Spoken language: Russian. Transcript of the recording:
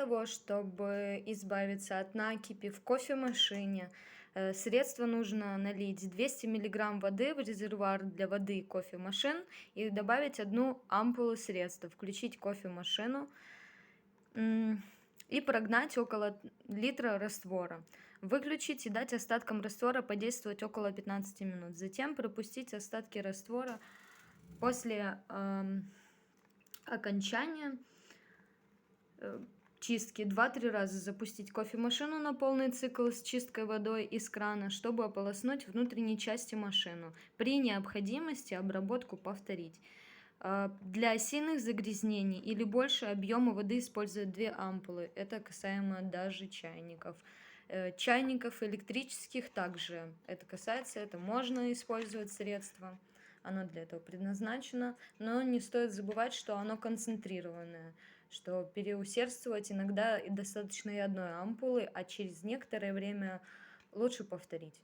того, чтобы избавиться от накипи в кофемашине, средство нужно налить 200 миллиграмм воды в резервуар для воды кофемашин и добавить одну ампулу средства, включить кофемашину, м, и прогнать около литра раствора. Выключить и дать остаткам раствора подействовать около 15 минут. Затем пропустить остатки раствора после окончания э, чистки два-три раза запустить кофемашину на полный цикл с чисткой водой из крана, чтобы ополоснуть внутренние части машину. При необходимости обработку повторить. Для сильных загрязнений или больше объема воды использовать 2 ампулы. Это касаемо даже чайников. Чайников электрических также это касается, это можно использовать средство. Оно для этого предназначено, но не стоит забывать, что оно концентрированное, что переусердствовать иногда и достаточно и одной ампулы, а через некоторое время лучше повторить.